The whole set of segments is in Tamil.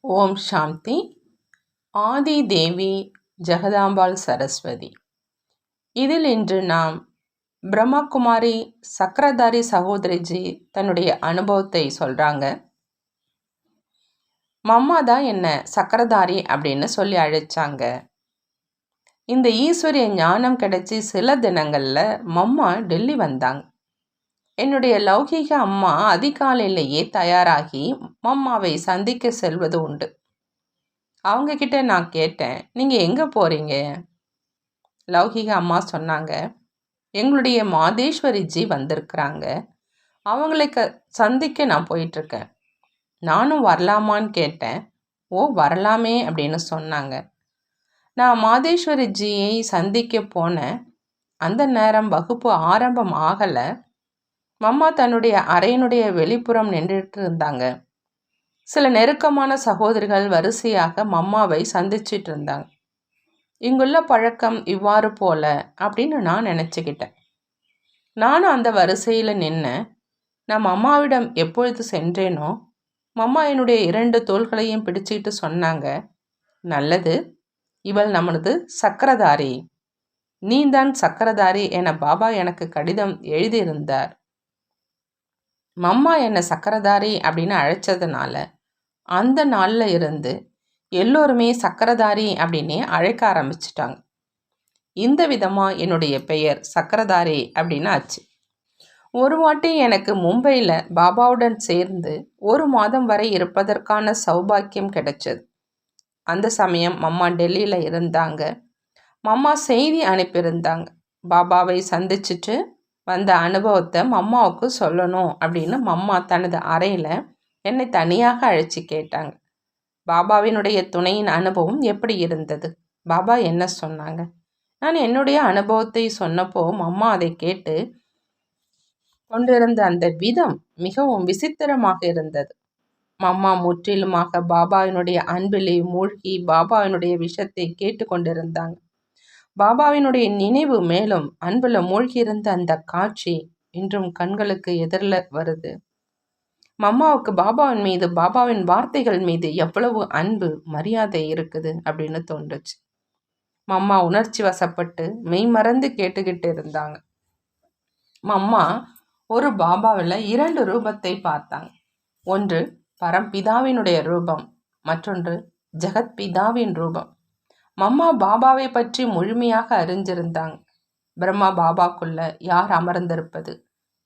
ஓம் சாந்தி. ஆதி தேவி ஜெகதாம்பாள் சரஸ்வதி. இதில் இன்று நாம் பிரம்மகுமாரி சக்கரதாரி சகோதரிஜி தன்னுடைய அனுபவத்தை சொல்கிறாங்க. மம்மா தான் என்ன சக்கரதாரி அப்படின்னு சொல்லி அழைச்சாங்க. இந்த ஈஸ்வரிய ஞானம் கிடைச்சி சில தினங்களில் மம்மா டெல்லி வந்தாங்க. என்னுடைய லௌகீக அம்மா அதிகாலையிலேயே தயாராகி மம்மாவை சந்திக்க செல்வது உண்டு. அவங்கக்கிட்ட நான் கேட்டேன், நீங்கள் எங்கே போகிறீங்க? லௌகிக அம்மா சொன்னாங்க, எங்களுடைய மாதேஸ்வரிஜி வந்திருக்கிறாங்க, அவங்களை சந்திக்க நான் போயிட்டுருக்கேன். நானும் வரலாமான்னு கேட்டேன். ஓ வரலாமே அப்படின்னு சொன்னாங்க. நான் மாதேஸ்வரிஜியை சந்திக்க போனேன். அந்த நேரம் வகுப்பு ஆரம்பம் ஆகலை. மம்மா தன்னுடைய அறையினுடைய வெளிப்புறம் நின்றுட்டு இருந்தாங்க. சில நெருக்கமான சகோதரிகள் வரிசையாக மம்மாவை சந்திச்சிட்டு இருந்தாங்க. இங்குள்ள பழக்கம் இவ்வாறு போல அப்படின்னு நான் நினச்சிக்கிட்டேன். நானும் அந்த வரிசையில் நின்னேன். நான் மம்மாவிடம் எப்பொழுது சென்றேனோ மம்மா என்னுடைய 2 தோள்களையும் பிடிச்சிட்டு சொன்னாங்க, நல்லது, இவள் நமது சக்கரதாரி, நீதான் சக்கரதாரி என பாபா எனக்கு கடிதம் எழுதியிருந்தார். மம்மா என்னை சக்கரதாரி அப்படின்னு அழைச்சதுனால அந்த நாளில் இருந்து எல்லோருமே சக்கரதாரி அப்படின்னே அழைக்க ஆரம்பிச்சிட்டாங்க. இந்த விதமாக என்னுடைய பெயர் சக்கரதாரி அப்படின்னு ஆச்சு. ஒரு வாட்டி எனக்கு மும்பையில் பாபாவுடன் சேர்ந்து 1 மாதம் வரை இருப்பதற்கான சௌபாக்கியம் கிடைச்சது. அந்த சமயம் மம்மா டெல்லியில் இருந்தாங்க. மம்மா செய்தி அனுப்பியிருந்தாங்க, பாபாவை சந்திச்சுட்டு வந்த அனுபவத்தை மம்மாவுக்கு சொல்லணும் அப்படின்னு. மம்மா தனது அறையில் என்னை தனியாக அழைச்சி கேட்டாங்க, பாபாவினுடைய துணையின் அனுபவம் எப்படி இருந்தது, பாபா என்ன சொன்னாங்க. நான் என்னுடைய அனுபவத்தை சொன்னப்போ மம்மா அதை கேட்டு கொண்டிருந்த அந்த விதம் மிகவும் விசித்திரமாக இருந்தது. மம்மா முற்றிலுமாக பாபாவினுடைய அன்பிலே மூழ்கி பாபாவினுடைய விஷயத்தை கேட்டு கொண்டிருந்தாங்க. பாபாவினுடைய நினைவு மேலும் அன்புல மூழ்கியிருந்த அந்த காட்சி இன்றும் கண்களுக்கு எதிரில் வருது. மம்மாவுக்கு பாபாவின் மீது, பாபாவின் வார்த்தைகள் மீது எவ்வளவு அன்பு மரியாதை இருக்குது அப்படின்னு தோன்றுச்சு. மம்மா உணர்ச்சி வசப்பட்டு மெய் மறந்து கேட்டுக்கிட்டு இருந்தாங்க. மம்மா ஒரு பாபாவில் 2 ரூபத்தை பார்த்தாங்க. ஒன்று பரம்பிதாவினுடைய ரூபம், மற்றொன்று ஜெகத்பிதாவின் ரூபம். மம்மா பாபாவை பற்றி முழுமையாக அறிஞ்சிருந்தாங்க. பிரம்மா பாபாக்குள்ள யார் அமர்ந்திருப்பது,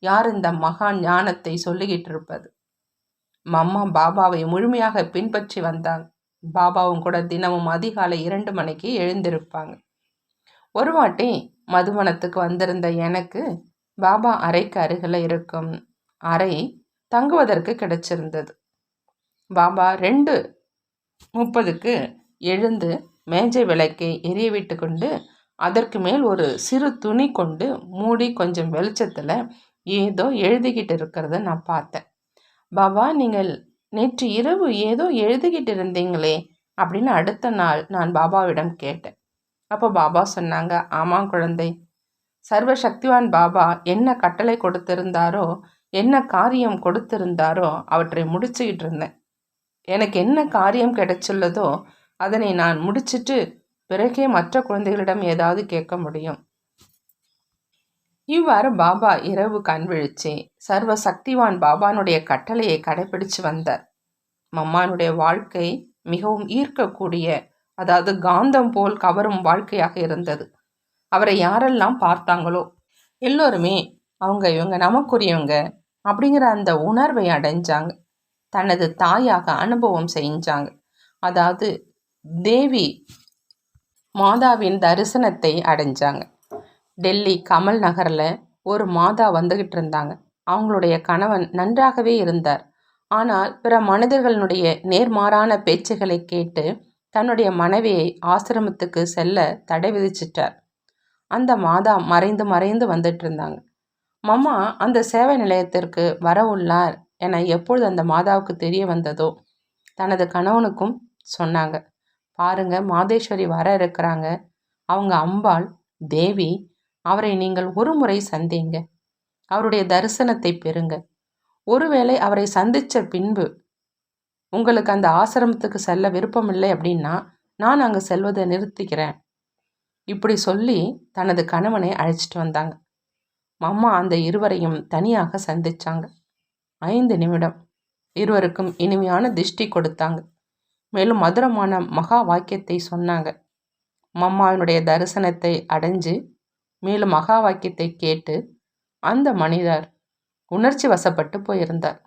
யார் இந்த மகா ஞானத்தை சொல்லிக்கிட்டு இருப்பது. மம்மா பாபாவை முழுமையாக பின்பற்றி வந்தாங்க. பாபாவும் கூட தினமும் அதிகாலை 2 மணிக்கு எழுந்திருப்பாங்க. ஒரு வாட்டி மதுவனத்துக்கு வந்திருந்த எனக்கு பாபா அறைக்கு அருகில் இருக்கும் அறை தங்குவதற்கு கிடைச்சிருந்தது. பாபா 2:30க்கு எழுந்து மேஜை விளக்கை எரிய விட்டு கொண்டு அதற்கு மேல் ஒரு சிறு துணி கொண்டு மூடி கொஞ்சம் வெளிச்சத்தில் ஏதோ எழுதிக்கிட்டு இருக்கிறத நான் பார்த்தேன். பாபா, நீங்கள் நேற்று இரவு ஏதோ எழுதிக்கிட்டு இருந்தீங்களே அப்படின்னு அடுத்த நாள் நான் பாபாவிடம் கேட்டேன். அப்போ பாபா சொன்னாங்க, ஆமாம் குழந்தை, சர்வசக்திவான் பாபா என்ன கட்டளை கொடுத்திருந்தாரோ, என்ன காரியம் கொடுத்திருந்தாரோ அவற்றை முடிச்சுக்கிட்டு இருந்தேன். எனக்கு என்ன காரியம் கிடைச்சுள்ளதோ அதனை நான் முடிச்சிட்டு பிறகே மற்ற குழந்தைகளிடம் ஏதாவது கேட்க முடியும். இவ்வாறு பாபா இரவு கண் விழிச்சு சர்வ சக்திவான் பாபானுடைய கட்டளையை கடைபிடிச்சு வந்தார். மம்மானுடைய வாழ்க்கை மிகவும் ஈர்க்கக்கூடிய, அதாவது காந்தம் போல் கவரும் வாழ்க்கையாக இருந்தது. அவரை யாரெல்லாம் பார்த்தாங்களோ எல்லோருமே இவங்க நமக்குரியவங்க அப்படிங்கிற அந்த உணர்வை அடைஞ்சாங்க. தனது தாயாக அனுபவம் செஞ்சாங்க. அதாவது தேவி மாதாவின் தரிசனத்தை அடைஞ்சாங்க. டெல்லி கமல் நகரில் ஒரு மாதா வந்துகிட்டு இருந்தாங்க. அவங்களுடைய கணவன் நன்றாகவே இருந்தார். ஆனால் பிற மனிதர்களுடைய நேர்மாறான பேச்சுகளை கேட்டு தன்னுடைய மனைவியை ஆசிரமத்துக்கு செல்ல தடை விதிச்சிட்டார். அந்த மாதா மறைந்து மறைந்து வந்துட்டு இருந்தாங்க. மம்மா அந்த சேவை நிலையத்திற்கு வர உள்ளார் என எப்பொழுது அந்த மாதாவுக்கு தெரிய வந்ததோ தனது கணவனுக்கும் சொன்னாங்க, பாருங்க, மாதேஸ்வரி வர இருக்கிறாங்க, அவங்க அம்பாள் தேவி, அவரை நீங்கள் ஒரு முறை சந்திங்க, அவருடைய தரிசனத்தை பெறுங்க. ஒருவேளை அவரை சந்தித்த பின்பு உங்களுக்கு அந்த ஆசிரமத்துக்கு செல்ல விருப்பமில்லை அப்படின்னா நான் அங்கே செல்வதை நிறுத்திக்கிறேன். இப்படி சொல்லி தனது கணவனை அழைச்சிட்டு வந்தாங்க. அம்மா அந்த இருவரையும் தனியாக சந்திச்சாங்க. 5 நிமிடம் இருவருக்கும் இனிமையான திஷ்டி கொடுத்தாங்க. மேலும் மதுரமான மகா வாக்கியத்தை சொன்னாங்க. மம்மாவினுடைய தரிசனத்தை அடைஞ்சு மேலும் மகா வாக்கியத்தை கேட்டு அந்த மனிதர் உணர்ச்சி வசப்பட்டு போயிருந்தார்.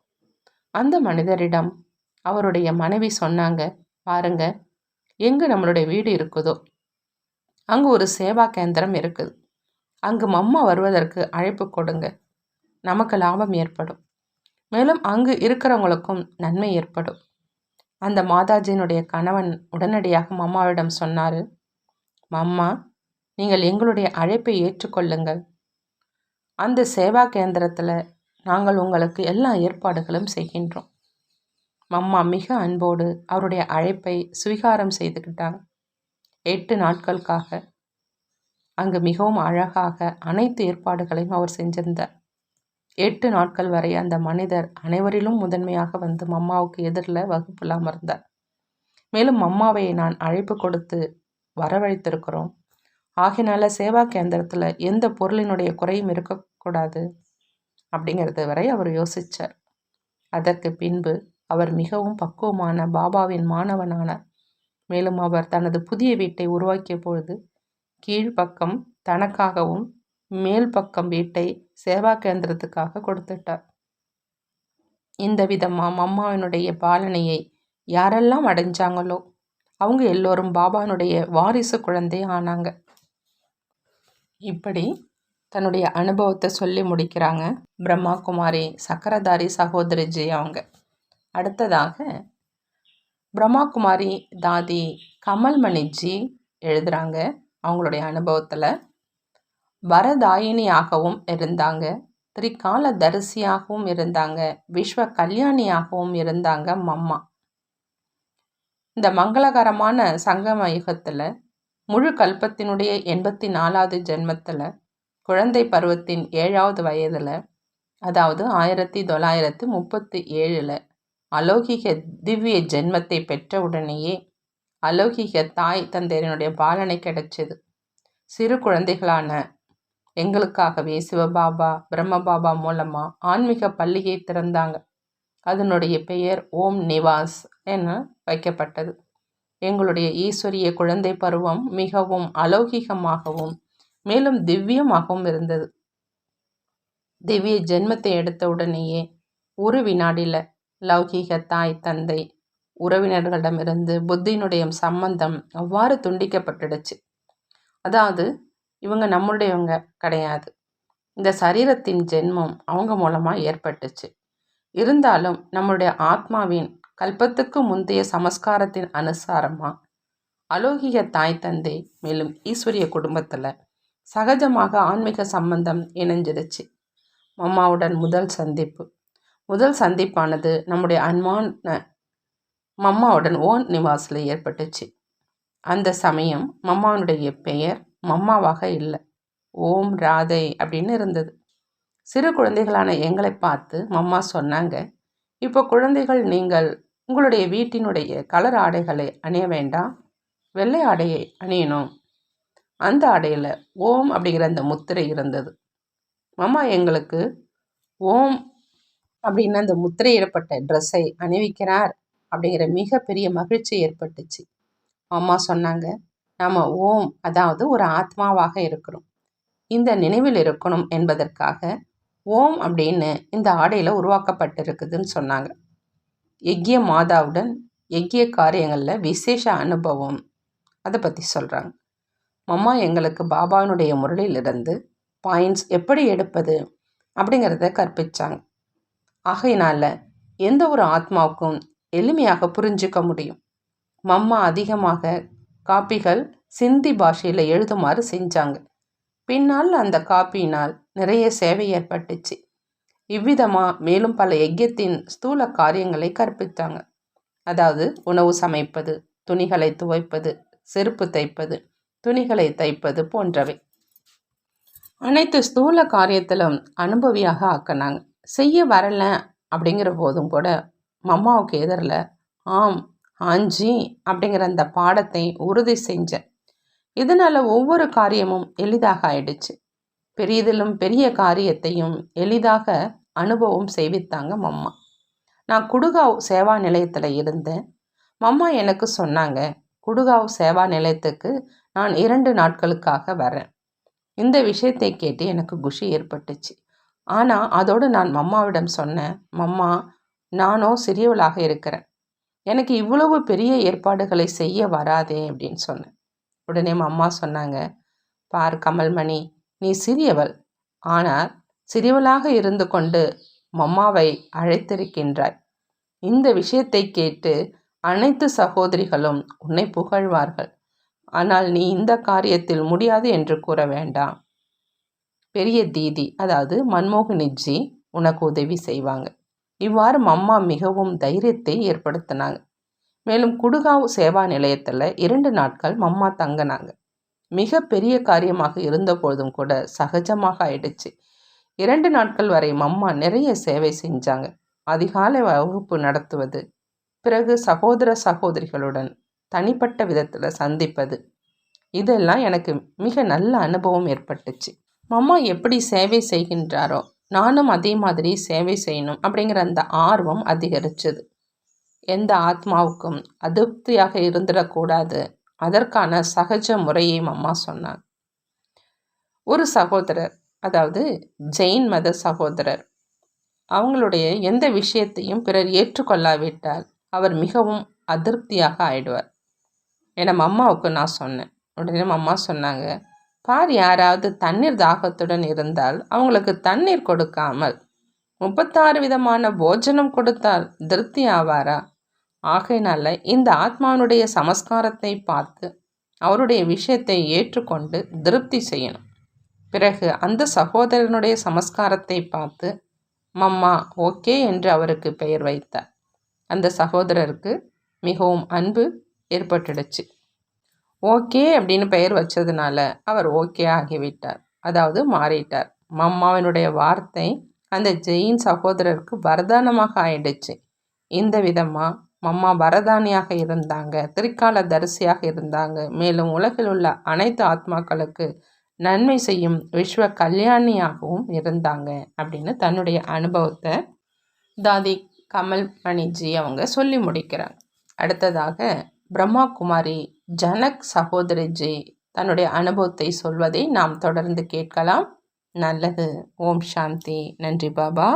அந்த மனிதரிடம் அவருடைய மனைவி சொன்னாங்க, பாருங்க, எங்கே நம்மளுடைய வீடு இருக்குதோ அங்கே ஒரு சேவா கேந்திரம் இருக்குது. அங்கு மம்மா வருவதற்கு அழைப்பு கொடுங்க. நமக்கு லாபம் ஏற்படும். மேலும் அங்கு இருக்கிறவங்களுக்கும் நன்மை ஏற்படும். அந்த மாதாஜியினுடைய கணவன் உடனடியாக மம்மாவிடம் சொன்னார், மம்மா, நீங்கள் எங்களுடைய அழைப்பை ஏற்றுக்கொள்ளுங்கள். அந்த சேவா கேந்திரத்தில் நாங்கள் உங்களுக்கு எல்லா ஏற்பாடுகளும் செய்கின்றோம். மம்மா மிக அன்போடு அவருடைய அழைப்பை ஸ்வீகாரம் செய்துக்கிட்டாங்க. 8 நாட்களுக்காக அங்கு மிகவும் அழகாக அனைத்து ஏற்பாடுகளையும் அவர் செஞ்சிருந்தார். 8 நாட்கள் வரை அந்த மனிதர் அனைவரிலும் முதன்மையாக வந்து மம்மாவுக்கு எதிரில் வகுப்பில் அமர்ந்தார். மேலும் மம்மாவை நான் அழைப்பு கொடுத்து வரவழைத்திருக்கிறோம். ஆகினால சேவா கேந்திரத்தில் எந்த பொருளினுடைய குறையும் இருக்கக்கூடாது அப்படிங்கிறது வரை அவர் யோசித்தார். அதற்கு பின்பு அவர் மிகவும் பக்குவமான பாபாவின் மாணவனானார். மேலும் அவர் தனது புதிய வீட்டை உருவாக்கிய பொழுது கீழ்ப்பக்கம் தனக்காகவும் மேல் பக்கம் வீட்டை சேவா கேந்திரத்துக்காக கொடுத்துட்டார். இந்த விதமாக மம்மாவினுடைய பாலனையை யாரெல்லாம் அடைஞ்சாங்களோ அவங்க எல்லோரும் பாபானுடைய வாரிசு குழந்தை ஆனாங்க. இப்படி தன்னுடைய அனுபவத்தை சொல்லி முடிக்கிறாங்க பிரம்மா குமாரி சக்கரதாரி சகோதரிஜி அவங்க. அடுத்ததாக பிரம்மா குமாரி தாதி கமல்மணிஜி எழுதுகிறாங்க. அவங்களுடைய அனுபவத்தில் வரதாயினியாகவும் இருந்தாங்க, திரிகால தரிசியாகவும் இருந்தாங்க, விஸ்வ கல்யாணியாகவும் இருந்தாங்க மம்மா. இந்த மங்களகரமான சங்கம யுகத்தில் முழு கல்பத்தினுடைய 84வது ஜென்மத்தில் குழந்தை பருவத்தின் 7வது வயதில், அதாவது 1937 அலௌகிக திவ்ய ஜென்மத்தை பெற்ற உடனேயே அலௌகிக தாய் தந்தையனுடைய பாலனை கிடைச்சது. சிறு குழந்தைகளான எங்களுக்காகவே சிவபாபா பிரம்மபாபா மூலமாக ஆன்மீக பள்ளியை திறந்தாங்க. அதனுடைய பெயர் ஓம் நிவாஸ் என வைக்கப்பட்டது. எங்களுடைய ஈஸ்வரிய குழந்தை பருவம் மிகவும் அலௌகிகமாகவும் மேலும் திவ்யமாகவும் இருந்தது. திவ்ய ஜென்மத்தை எடுத்த உடனேயே ஒரு வினாடியில் லௌகீக தாய் தந்தை உறவினர்களிடமிருந்து புத்தியினுடைய சம்பந்தம் அவ்வாறு துண்டிக்கப்பட்டுடுச்சு. அதாவது இவங்க நம்மளுடையவங்க கிடையாது, இந்த சரீரத்தின் ஜென்மம் அவங்க மூலமாக ஏற்பட்டுச்சு. இருந்தாலும் நம்மளுடைய ஆத்மாவின் கல்பத்துக்கு முந்தைய சமஸ்காரத்தின் அனுசாரமாக அலௌகிக தாய் தந்தை மேலும் ஈஸ்வரிய குடும்பத்தில் சகஜமாக ஆன்மீக சம்பந்தம் இணைஞ்சிடுச்சு. மம்மாவுடன் முதல் சந்திப்பானது நம்முடைய அன்பான மம்மாவுடன் ஓன் நிவாஸில் ஏற்பட்டுச்சு. அந்த சமயம் மம்மாவுடைய பெயர் மம்மாவாக இல்லை, ஓம் ராதை அப்படின்னு இருந்தது. சிறு குழந்தைகளான எங்களை பார்த்து மம்மா சொன்னாங்க, இப்போ குழந்தைகள், நீங்கள் உங்களுடைய வீட்டினுடைய கலர் ஆடைகளை அணிய வேண்டாம், வெள்ளை ஆடையை அணியணும். அந்த ஆடையில் ஓம் அப்படிங்கிற அந்த முத்திரை இருந்தது. மம்மா எங்களுக்கு ஓம் அப்படின்னு அந்த முத்திரையிடப்பட்ட ட்ரெஸ்ஸை அணிவிக்கிறார் அப்படிங்கிற மிகப்பெரிய மகிழ்ச்சி ஏற்பட்டுச்சு. அம்மா சொன்னாங்க, நாம் ஓம், அதாவது ஒரு ஆத்மாவாக இருக்கிறோம், இந்த நினைவில் இருக்கணும் என்பதற்காக ஓம் அப்படின்னு இந்த ஆடையில் உருவாக்கப்பட்டிருக்குதுன்னு சொன்னாங்க. யக்ய மாதாவுடன் யக்ய காரியங்களில் விசேஷ அனுபவம், அதை பற்றி சொல்கிறாங்க. மம்மா எங்களுக்கு பாபாவினுடைய முரளிலிருந்து பாயிண்ட்ஸ் எப்படி எடுப்பது அப்படிங்கிறத கற்பிச்சாங்க. ஆகையினால் எந்த ஒரு ஆத்மாவுக்கும் எளிமையாக புரிஞ்சிக்க முடியும். மம்மா அதிகமாக காப்பிகள் சிந்தி பாஷையில் எழுதுமாறு செஞ்சாங்க. பின்னால் அந்த காப்பியினால் நிறைய சேவை ஏற்பட்டுச்சு. இவ்விதமாக மேலும் பல யஜ்யத்தின் ஸ்தூல காரியங்களை கற்பித்தாங்க. அதாவது உணவு சமைப்பது, துணிகளை துவைப்பது, செருப்பு தைப்பது, துணிகளை தைப்பது போன்றவை அனைத்து ஸ்தூல காரியத்திலும் அனுபவியாக ஆக்கினாங்க. செய்ய வரலை அப்படிங்கிற போதும் கூட மம்மாவுக்கு எதிரில் ஆம், ஆஞ்சி அப்படிங்கிற அந்த பாடத்தை உறுதி செஞ்சேன். இதனால் ஒவ்வொரு காரியமும் எளிதாக ஆயிடுச்சு. பெரியதிலும் பெரிய காரியத்தையும் எளிதாக அனுபவம் செய்வித்தாங்க மம்மா. நான் குடுகாவ் சேவா நிலையத்தில் இருந்தேன். மம்மா எனக்கு சொன்னாங்க, குடுகாவ் சேவா நிலையத்துக்கு நான் 2 நாட்களுக்காக வரேன். இந்த விஷயத்தை கேட்டு எனக்கு குஷி ஏற்பட்டுச்சு. ஆனால் அதோடு நான் மம்மாவிடம் சொன்னேன், மம்மா, நானோ சிறியவளாக இருக்கிறேன், எனக்கு இவ்வளவு பெரிய ஏற்பாடுகளை செய்ய வராதே அப்படின்னு சொன்னேன். உடனே மம்மா சொன்னாங்க, பார் கமல்மணி, நீ சிறியவள், ஆனால் சிறியவளாக இருந்து கொண்டு மம்மாவை அழைத்திருக்கின்றாய். இந்த விஷயத்தை கேட்டு அனைத்து சகோதரிகளும் உன்னை புகழ்வார்கள். ஆனால் நீ இந்த காரியத்தில் முடியாது என்று கூற வேண்டாம். பெரிய தீதி, அதாவது மன்மோகினிஜி உனக்கு உதவி செய்வாங்க. இவ்வாறு மம்மா மிகவும் தைரியத்தை ஏற்படுத்தினாங்க. மேலும் குடுகாவ் சேவா நிலையத்தில் 2 நாட்கள் மம்மா தங்கினாங்க. மிக பெரிய காரியமாக இருந்த போதும் கூட சகஜமாக ஆயிடுச்சு. 2 நாட்கள் வரை மம்மா நிறைய சேவை செஞ்சாங்க. அதிகாலை வகுப்பு நடத்துவது, பிறகு சகோதர சகோதரிகளுடன் தனிப்பட்ட விதத்தில் சந்திப்பது, இதெல்லாம் எனக்கு மிக நல்ல அனுபவம் ஏற்பட்டுச்சு. மம்மா எப்படி சேவை செய்கின்றாரோ நானும் அதே மாதிரி சேவை செய்யணும் அப்படிங்கிற அந்த ஆர்வம் அதிகரிச்சது. எந்த ஆத்மாவுக்கும் அதிருப்தியாக இருந்துடக்கூடாது, அதற்கான சகஜ முறையை மம்மா சொன்னாங்க. ஒரு சகோதரர், அதாவது ஜெயின் மத சகோதரர், அவங்களுடைய எந்த விஷயத்தையும் பிறர் ஏற்றுக்கொள்ளாவிட்டால் அவர் மிகவும் அதிருப்தியாக ஆயிடுவார் என மம்மாவுக்கு நான் சொன்னேன். உடனே மம்மா சொன்னாங்க, பார், யாராவது தண்ணீர் தாகத்துடன் இருந்தால் அவங்களுக்கு தண்ணீர் கொடுக்காமல் 36 விதமான போஜனம் கொடுத்தால் திருப்தி ஆவாரா? ஆகையினால இந்த ஆத்மாவினுடைய சமஸ்காரத்தை பார்த்து அவருடைய விஷயத்தை ஏற்றுக்கொண்டு திருப்தி செய்யணும். பிறகு அந்த சகோதரனுடைய சமஸ்காரத்தை பார்த்து மம்மா ஓகே என்று அவருக்கு பெயர் வைத்தார். அந்த சகோதரருக்கு மிகவும் அன்பு ஏற்பட்டுடுச்சு. ஓகே அப்படின்னு பெயர் வச்சதுனால அவர் ஓகே ஆகிவிட்டார், அதாவது மாறிட்டார். மம்மாவினுடைய வார்த்தை அந்த ஜெயின் சகோதரருக்கு வரதானமாக ஆயிடுச்சு. இந்த விதமாக மம்மா வரதானியாக இருந்தாங்க, திரிகால தரிசியாக இருந்தாங்க. மேலும் உலகில் உள்ள அனைத்து ஆத்மாக்களுக்கு நன்மை செய்யும் விஸ்வ கல்யாணியாகவும் இருந்தாங்க அப்படின்னு தன்னுடைய அனுபவத்தை தாதி கமல்மணிஜி அவங்க சொல்லி முடிக்கிறாங்க. அடுத்ததாக பிரம்மா குமாரி ஜனக் சகோதரிஜி தன்னுடைய அனுபவத்தை சொல்வதை நாம் தொடர்ந்து கேட்கலாம். நல்லது. ஓம் சாந்தி. நன்றி பாபா.